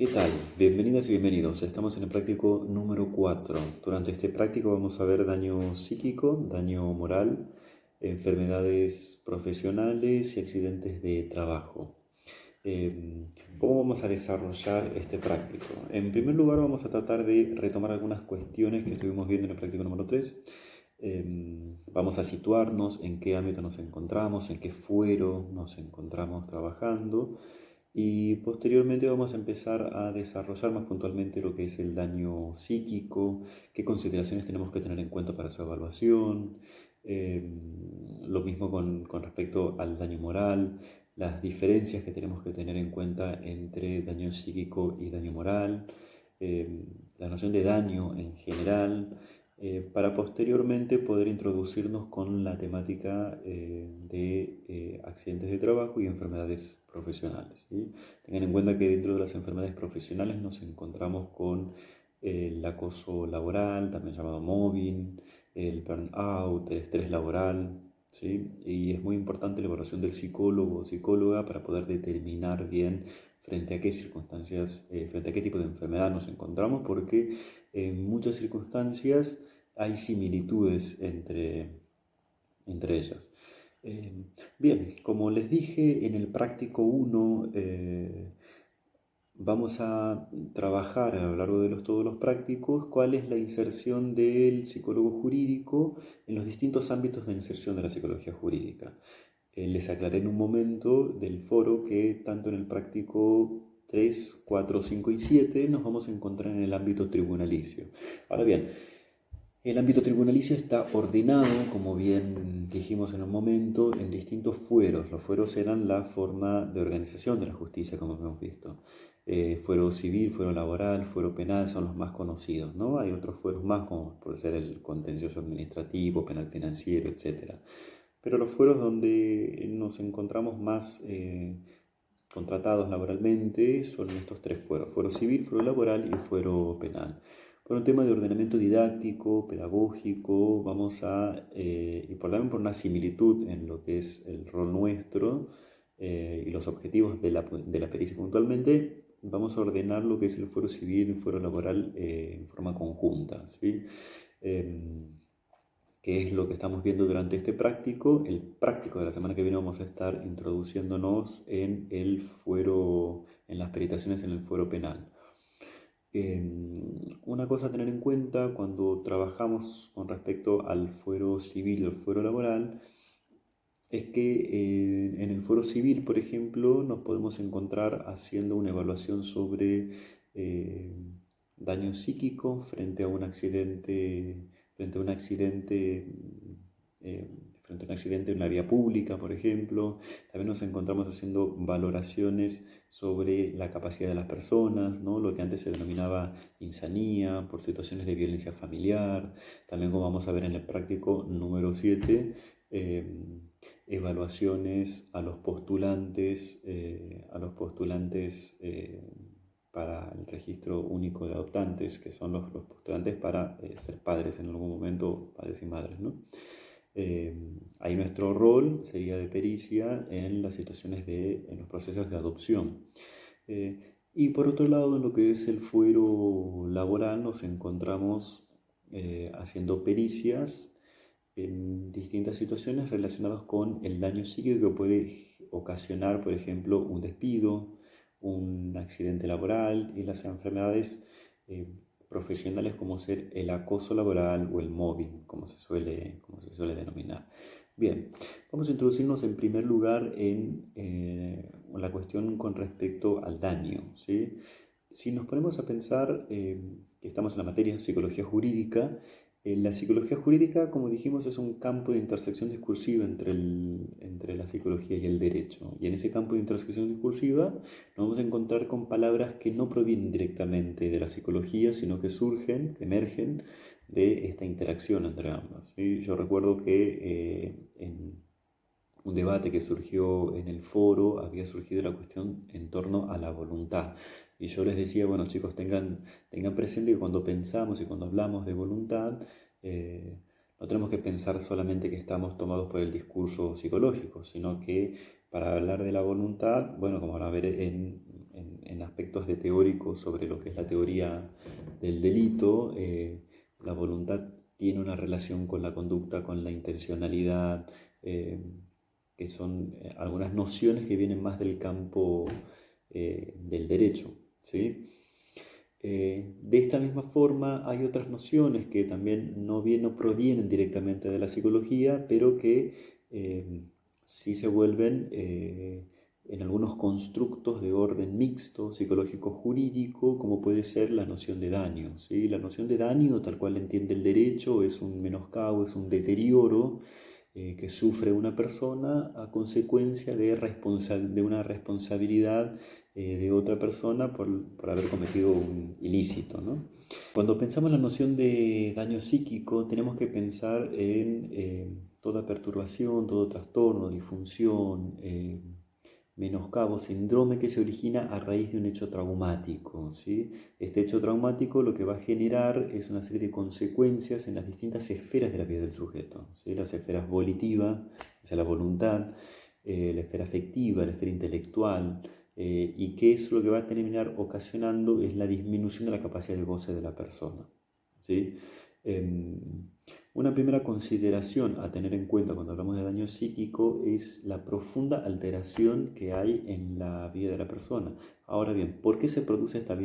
¿Qué tal? Bienvenidas y bienvenidos. Estamos en el práctico número 4. Durante este práctico vamos a ver daño psíquico, daño moral, enfermedades profesionales y accidentes de trabajo. ¿Cómo vamos a desarrollar este práctico? En primer lugar vamos a tratar de retomar algunas cuestiones que estuvimos viendo en el práctico número 3. Vamos a situarnos en qué ámbito nos encontramos, en qué fuero nos encontramos trabajando. Y posteriormente vamos a empezar a desarrollar más puntualmente lo que es el daño psíquico, qué consideraciones tenemos que tener en cuenta para su evaluación, eh, lo mismo con respecto al daño moral, las diferencias que tenemos que tener en cuenta entre daño psíquico y daño moral, la noción de daño en general, para posteriormente poder introducirnos con la temática de accidentes de trabajo y enfermedades profesionales, ¿sí? Tengan en cuenta que dentro de las enfermedades profesionales nos encontramos con el acoso laboral, también llamado mobbing, el burnout, el estrés laboral, ¿sí? Y es muy importante la evaluación del psicólogo o psicóloga para poder determinar bien frente a qué circunstancias, frente a qué tipo de enfermedad nos encontramos, porque en muchas circunstancias hay similitudes entre ellas. Bien, como les dije en el práctico 1, vamos a trabajar a lo largo de todos los prácticos cuál es la inserción del psicólogo jurídico en los distintos ámbitos de inserción de la psicología jurídica. Les aclaré en un momento del foro que tanto en el práctico 3, 4, 5 y 7 nos vamos a encontrar en el ámbito tribunalicio. Ahora bien, el ámbito tribunalicio está ordenado, como bien dijimos en un momento, en distintos fueros. Los fueros eran la forma de organización de la justicia, como hemos visto. Fuero civil, fuero laboral, fuero penal son los más conocidos, ¿no? Hay otros fueros más, como puede ser el contencioso administrativo, penal financiero, etc. Pero los fueros donde nos encontramos más contratados laboralmente son estos tres fueros: fuero civil, fuero laboral y fuero penal. Por un tema de ordenamiento didáctico, pedagógico, vamos a, y también por una similitud en lo que es el rol nuestro y los objetivos de la pericia puntualmente, vamos a ordenar lo que es el fuero civil y el fuero laboral en forma conjunta, ¿sí? Eh, que es lo que estamos viendo durante este práctico. El práctico de la semana que viene vamos a estar introduciéndonos en el fuero, en las peritaciones en el fuero penal. Una cosa a tener en cuenta cuando trabajamos con respecto al fuero civil y al fuero laboral es que en el fuero civil, por ejemplo, nos podemos encontrar haciendo una evaluación sobre eh, daño psíquico frente a un accidente, eh, frente a un accidente en una vía pública, por ejemplo. También nos encontramos haciendo valoraciones sobre la capacidad de las personas, ¿no? Lo que antes se denominaba insanía, por situaciones de violencia familiar. También, como vamos a ver en el práctico número 7, evaluaciones a los postulantes para el registro único de adoptantes, que son los postulantes para ser padres en algún momento, padres y madres, ¿no? Eh, Ahí nuestro rol sería de pericia en las situaciones en los procesos de adopción. Y por otro lado, en lo que es el fuero laboral, nos encontramos haciendo pericias en distintas situaciones relacionadas con el daño psíquico que puede ocasionar, por ejemplo, un despido, un accidente laboral y las enfermedades eh, profesionales como ser el acoso laboral o el mobbing, como se suele denominar. Bien, vamos a introducirnos en primer lugar en la cuestión con respecto al daño, ¿sí? Si nos ponemos a pensar que estamos en la materia de psicología jurídica, la psicología jurídica, como dijimos, es un campo de intersección discursiva entre la psicología y el derecho. Y en ese campo de intersección discursiva nos vamos a encontrar con palabras que no provienen directamente de la psicología, sino que surgen, que emergen de esta interacción entre ambas, ¿sí? Yo recuerdo que en un debate que surgió en el foro había surgido la cuestión en torno a la voluntad. Y yo les decía, bueno chicos, tengan presente que cuando pensamos y cuando hablamos de voluntad, no tenemos que pensar solamente que estamos tomados por el discurso psicológico, sino que para hablar de la voluntad, bueno, como van a ver en en aspectos de teórico sobre lo que es la teoría del delito, la voluntad tiene una relación con la conducta, con la intencionalidad, que son algunas nociones que vienen más del campo del derecho, ¿sí? De esta misma forma hay otras nociones que también no provienen directamente de la psicología, pero que sí se vuelven en algunos constructos de orden mixto, psicológico-jurídico, como puede ser la noción de daño, ¿sí? La noción de daño, tal cual la entiende el derecho, es un menoscabo, es un deterioro que sufre una persona a consecuencia de una responsabilidad de otra persona por haber cometido un ilícito, ¿no? Cuando pensamos en la noción de daño psíquico, tenemos que pensar en toda perturbación, todo trastorno, disfunción, menoscabo, síndrome que se origina a raíz de un hecho traumático, ¿sí? Este hecho traumático lo que va a generar es una serie de consecuencias en las distintas esferas de la vida del sujeto, ¿sí? Las esferas volitiva, o sea, la voluntad, la esfera afectiva, la esfera intelectual, y qué es lo que va a terminar ocasionando es la disminución de la capacidad de goce de la persona, ¿sí? Una primera consideración a tener en cuenta cuando hablamos de daño psíquico es la profunda alteración que hay en la vida de la persona. Ahora bien, ¿por qué se produce esta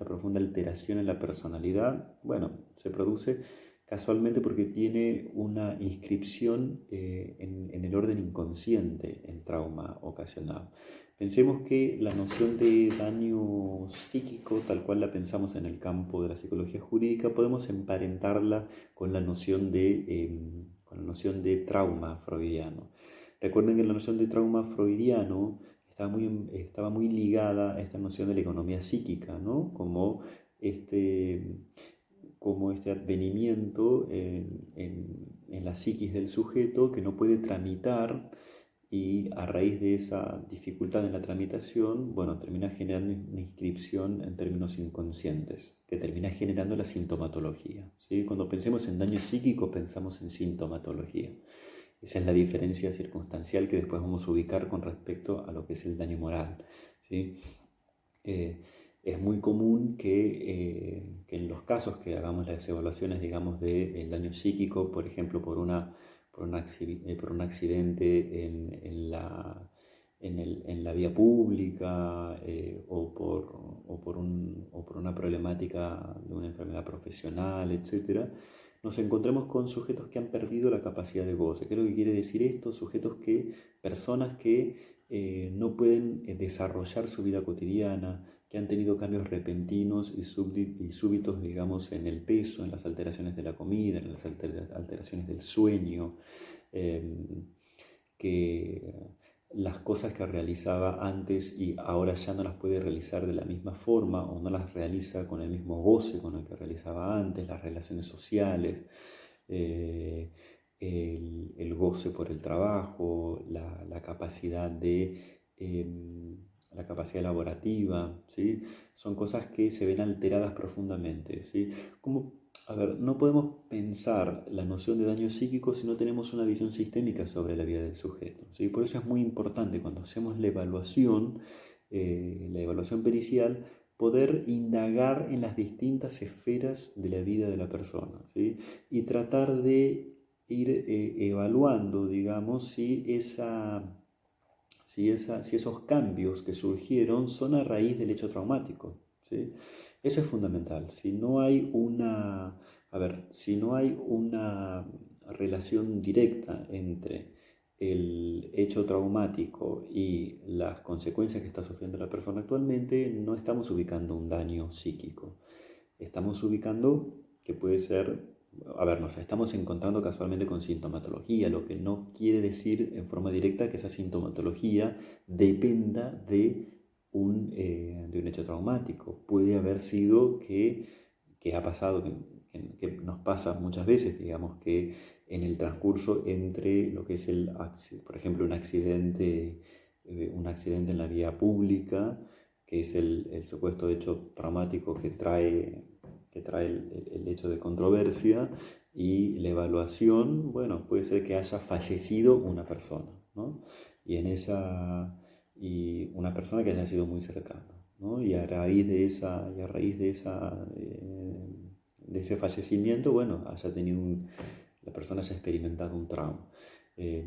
profunda alteración en la personalidad? Bueno, se produce casualmente porque tiene una inscripción en el orden inconsciente el trauma ocasionado. Pensemos que la noción de daño psíquico, tal cual la pensamos en el campo de la psicología jurídica, podemos emparentarla con con la noción de trauma freudiano. Recuerden que la noción de trauma freudiano estaba muy ligada a esta noción de la economía psíquica, ¿no? Este, como este advenimiento en la psiquis del sujeto que no puede tramitar y a raíz de esa dificultad en la tramitación, bueno, termina generando una inscripción en términos inconscientes, que termina generando la sintomatología, ¿sí? Cuando pensemos en daño psíquico, pensamos en sintomatología. Esa es la diferencia circunstancial que después vamos a ubicar con respecto a lo que es el daño moral, ¿sí? Es muy común que en los casos que hagamos las evaluaciones, digamos, del daño psíquico, por ejemplo, por un accidente en la vía pública o por una problemática de una enfermedad profesional, etc., nos encontremos con sujetos que han perdido la capacidad de goce. ¿Qué es lo que quiere decir esto? Personas que no pueden desarrollar su vida cotidiana, que han tenido cambios repentinos y súbitos, digamos, en el peso, en las alteraciones de la comida, en las alteraciones del sueño, que las cosas que realizaba antes y ahora ya no las puede realizar de la misma forma o no las realiza con el mismo goce con el que realizaba antes, las relaciones sociales, eh, el goce por el trabajo, la capacidad la capacidad elaborativa, ¿sí? Son cosas que se ven alteradas profundamente, ¿sí? A ver, no podemos pensar la noción de daño psíquico si no tenemos una visión sistémica sobre la vida del sujeto, ¿sí? Por eso es muy importante cuando hacemos la evaluación pericial, poder indagar en las distintas esferas de la vida de la persona, ¿sí? Y tratar de ir evaluando, digamos, si esos cambios que surgieron son a raíz del hecho traumático, ¿sí? Eso es fundamental. Si no hay una relación directa entre el hecho traumático y las consecuencias que está sufriendo la persona actualmente, no estamos ubicando un daño psíquico. Estamos ubicando que puede ser, nos estamos encontrando casualmente con sintomatología, lo que no quiere decir en forma directa que esa sintomatología dependa de un hecho traumático. Puede haber sido que ha pasado, que nos pasa muchas veces, digamos, que en el transcurso entre lo que es por ejemplo, un accidente en la vía pública, que es el supuesto hecho traumático que trae el hecho de controversia, y la evaluación, bueno, puede ser que haya fallecido una persona, ¿no? Y una persona que haya sido muy cercana. ¿no? Y a raíz de ese fallecimiento, bueno, la persona haya experimentado un trauma. Eh,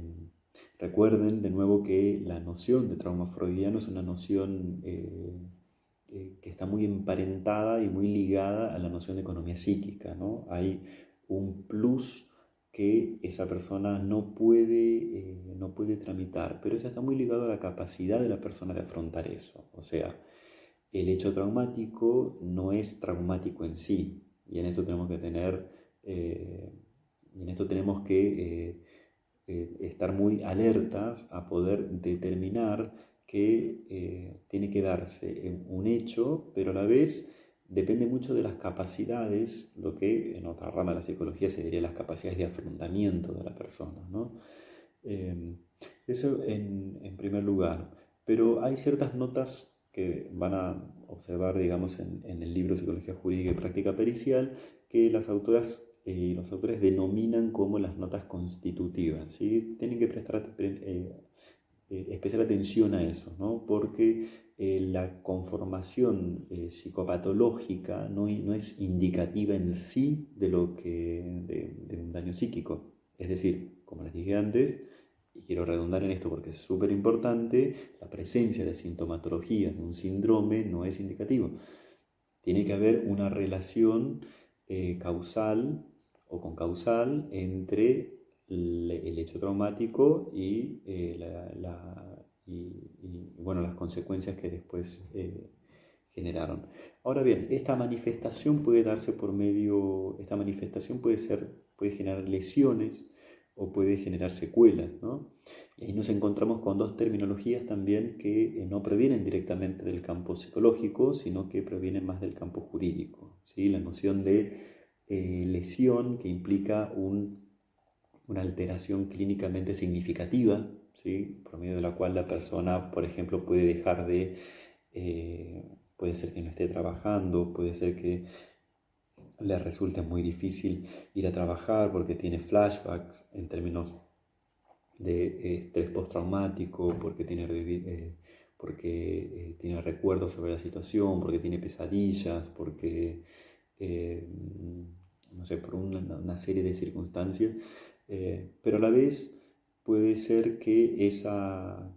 Recuerden de nuevo que la noción de trauma freudiano es una noción que está muy emparentada y muy ligada a la noción de economía psíquica, ¿no? Hay un plus que esa persona no puede tramitar, pero eso está muy ligado a la capacidad de la persona de afrontar eso. O sea, el hecho traumático no es traumático en sí, y en esto tenemos que estar muy alertas a poder determinar que tiene que darse un hecho, pero a la vez depende mucho de las capacidades, lo que en otra rama de la psicología se diría las capacidades de afrontamiento de la persona, ¿no? Eh, Eso en primer lugar. Pero hay ciertas notas que van a observar, digamos, en el libro Psicología Jurídica y Práctica Pericial, que las autoras y los autores denominan como las notas constitutivas, ¿sí? Tienen que prestar especial atención a eso, ¿no? Porque la conformación psicopatológica no es indicativa en sí de un daño psíquico. Es decir, como les dije antes, y quiero redundar en esto porque es súper importante, la presencia de sintomatología de un síndrome no es indicativo. Tiene que haber una relación causal o concausal entre el hecho traumático bueno, las consecuencias que después generaron. Ahora bien, esta manifestación puede generar lesiones o puede generar secuelas, ¿no? Y ahí nos encontramos con dos terminologías también que no provienen directamente del campo psicológico, sino que provienen más del campo jurídico, ¿sí? La noción de lesión que implica una alteración clínicamente significativa, ¿sí? Por medio de la cual la persona, por ejemplo, puede ser que no esté trabajando, puede ser que le resulte muy difícil ir a trabajar porque tiene flashbacks en términos de estrés postraumático, porque tiene recuerdos sobre la situación, porque tiene pesadillas, eh, no sé, por una serie de circunstancias, pero a la vez puede ser que esa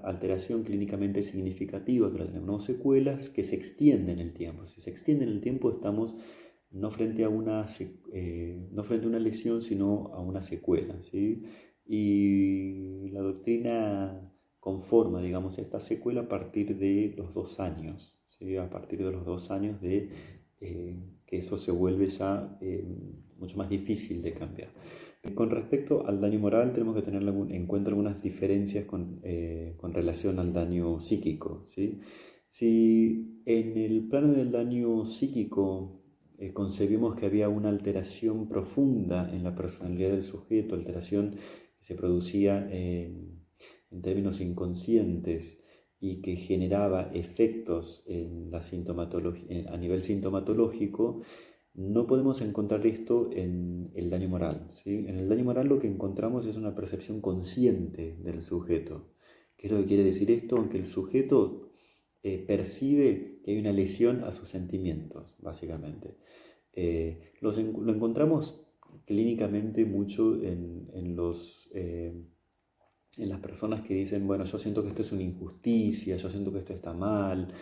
alteración clínicamente significativa, que la tenemos secuelas, que se extiende en el tiempo. Si se extiende en el tiempo, estamos no frente a una lesión, sino a una secuela, ¿sí? Y la doctrina conforma, digamos, esta secuela a partir de los 2 años, ¿sí? A partir de los 2 años que eso se vuelve ya mucho más difícil de cambiar. Con respecto al daño moral, tenemos que tener en cuenta algunas diferencias con relación al daño psíquico, ¿sí? Si en el plano del daño psíquico concebimos que había una alteración profunda en la personalidad del sujeto, alteración que se producía en términos inconscientes y que generaba efectos en la a nivel sintomatológico, no podemos encontrar esto en el daño moral, ¿sí? En el daño moral lo que encontramos es una percepción consciente del sujeto. ¿Qué es lo que quiere decir esto? Aunque el sujeto percibe que hay una lesión a sus sentimientos, básicamente. Lo encontramos clínicamente mucho en las personas que dicen, bueno, yo siento que esto es una injusticia, yo siento que esto está mal,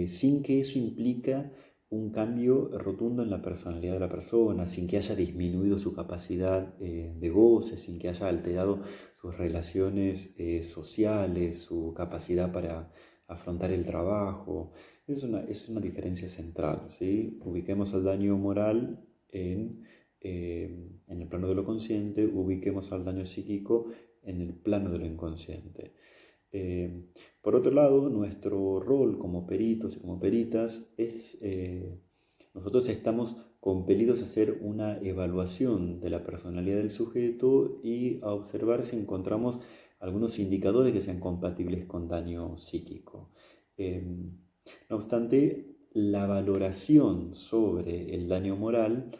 sin que eso implica un cambio rotundo en la personalidad de la persona, sin que haya disminuido su capacidad de goce, sin que haya alterado sus relaciones sociales, su capacidad para afrontar el trabajo. Es una diferencia central, ¿sí? Ubiquemos al daño moral en el plano de lo consciente, ubiquemos al daño psíquico en el plano de lo inconsciente. Por otro lado, nuestro rol como peritos y como peritas nosotros estamos compelidos a hacer una evaluación de la personalidad del sujeto y a observar si encontramos algunos indicadores que sean compatibles con daño psíquico. No obstante, la valoración sobre el daño moral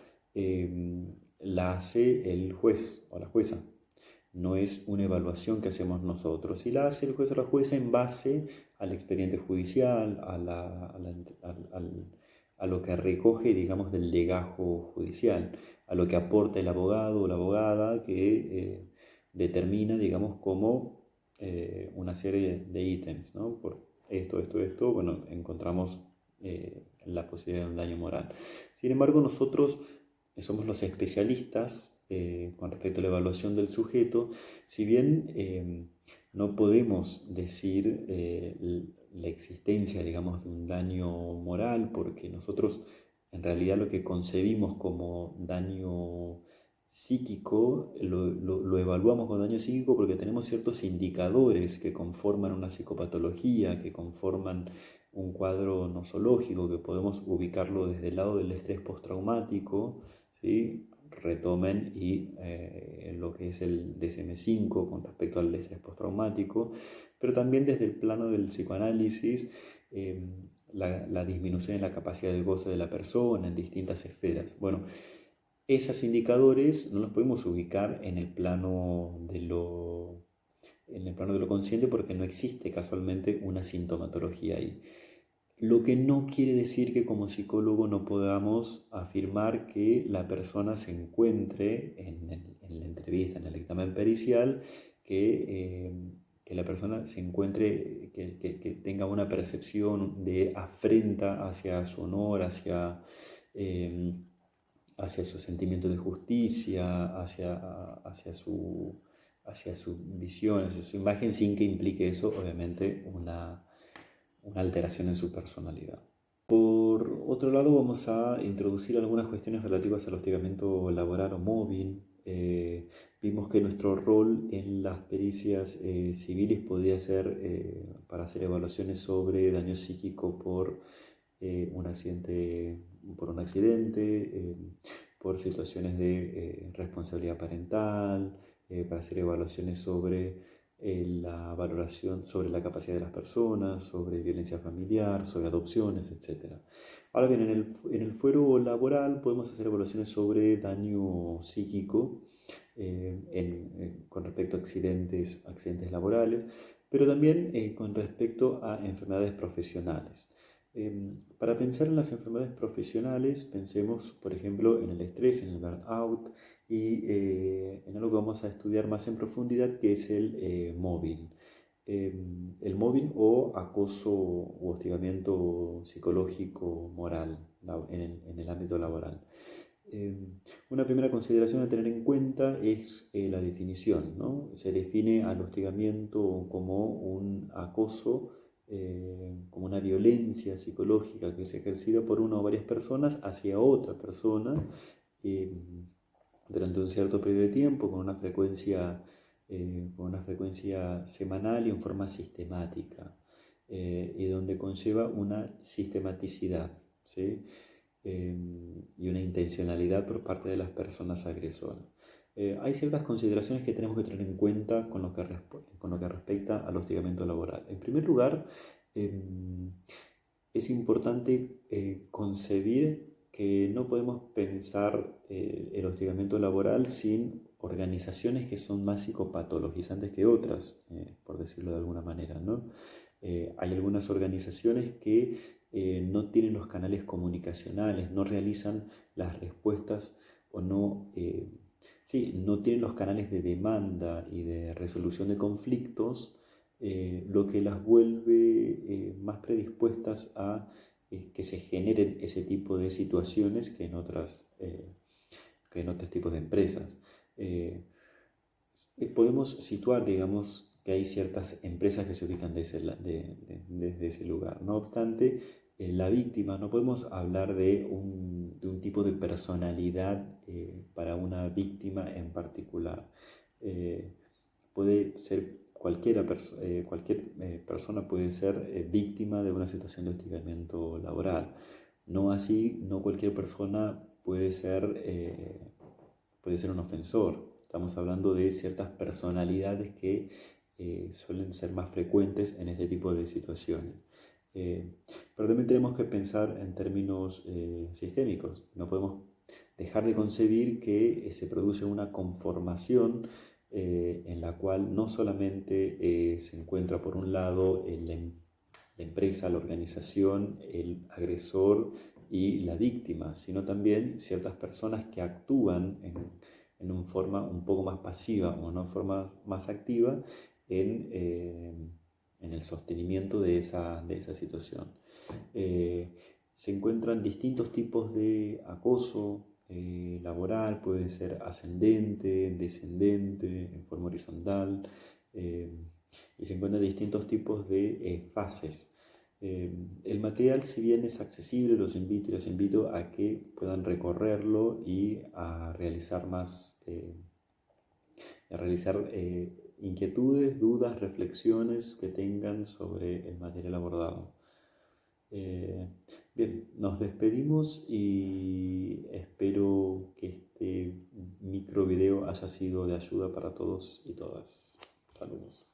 la hace el juez o la jueza. no es una evaluación que hacemos nosotros, y la hace el juez o la jueza en base al expediente judicial, a lo que recoge, digamos, del legajo judicial, a lo que aporta el abogado o la abogada que determina, digamos, como una serie de ítems, ¿no? Por esto, bueno, encontramos la posibilidad de un daño moral. Sin embargo, nosotros somos los especialistas con respecto a la evaluación del sujeto, si bien no podemos decir la existencia, digamos, de un daño moral, porque nosotros en realidad lo que concebimos como daño psíquico lo evaluamos como daño psíquico porque tenemos ciertos indicadores que conforman una psicopatología, que conforman un cuadro nosológico, que podemos ubicarlo desde el lado del estrés postraumático, ¿sí? Retomen y lo que es el DSM-5 con respecto al estrés postraumático, pero también desde el plano del psicoanálisis, eh, la disminución en la capacidad de goce de la persona en distintas esferas. Bueno, esos indicadores no los podemos ubicar en el plano de lo consciente porque no existe casualmente una sintomatología ahí. Lo que no quiere decir que como psicólogo no podamos afirmar que la persona se encuentre en la entrevista, en el examen pericial, que la persona se encuentre, que tenga una percepción de afrenta hacia su honor, eh, hacia su sentimiento de justicia, hacia su visión, hacia su imagen, sin que implique eso, obviamente, una alteración en su personalidad. Por otro lado, vamos a introducir algunas cuestiones relativas al hostigamiento laboral o mobbing. Vimos que nuestro rol en las pericias civiles podía ser para hacer evaluaciones sobre daño psíquico un accidente, por un accidente, por situaciones de responsabilidad parental, para hacer evaluaciones sobre la valoración sobre la capacidad de las personas, sobre violencia familiar, sobre adopciones, etc. Ahora bien, en el fuero laboral podemos hacer evaluaciones sobre daño psíquico con respecto a accidentes laborales, pero también con respecto a enfermedades profesionales. Para pensar en las enfermedades profesionales, pensemos, por ejemplo, en el estrés, en el burnout y en algo que vamos a estudiar más en profundidad, que es el mobbing. El mobbing o acoso u hostigamiento psicológico moral en el ámbito laboral. Una primera consideración a tener en cuenta es la definición, ¿no? Se define al hostigamiento como un acoso, como una violencia psicológica que es ejercida por una o varias personas hacia otra persona eh, durante un cierto periodo de tiempo con una frecuencia semanal y en forma sistemática, y donde conlleva una sistematicidad, ¿sí? Y una intencionalidad por parte de las personas agresoras. Hay ciertas consideraciones que tenemos que tener en cuenta con lo que respecta al hostigamiento laboral. En primer lugar, es importante concebir que no podemos pensar el hostigamiento laboral sin organizaciones que son más psicopatologizantes que otras, por decirlo de alguna manera, ¿no? Hay algunas organizaciones que no tienen los canales comunicacionales, no realizan las respuestas o no tienen los canales de demanda y de resolución de conflictos, lo que las vuelve más predispuestas a que se generen ese tipo de situaciones que en otros tipos de empresas. Podemos situar, digamos, que hay ciertas empresas que se ubican desde ese lugar. No obstante, la víctima, no podemos hablar de un tipo de personalidad para una víctima en particular. Puede ser cualquier persona puede ser víctima de una situación de hostigamiento laboral. No así, no cualquier persona puede ser un ofensor. Estamos hablando de ciertas personalidades que suelen ser más frecuentes en este tipo de situaciones. Pero también tenemos que pensar en términos sistémicos. No podemos dejar de concebir que se produce una conformación en la cual no solamente se encuentra por un lado la empresa, la organización, el agresor y la víctima, sino también ciertas personas que actúan en una forma un poco más pasiva o una forma más activa en el sostenimiento de esa situación. Eh, Se encuentran distintos tipos de acoso laboral, puede ser ascendente, descendente, en forma horizontal, eh, y se encuentran distintos tipos de fases. El material, si bien es accesible, les invito a que puedan recorrerlo y a realizar inquietudes, dudas, reflexiones que tengan sobre el material abordado. Eh, Bien, nos despedimos y espero que este micro video haya sido de ayuda para todos y todas. Saludos.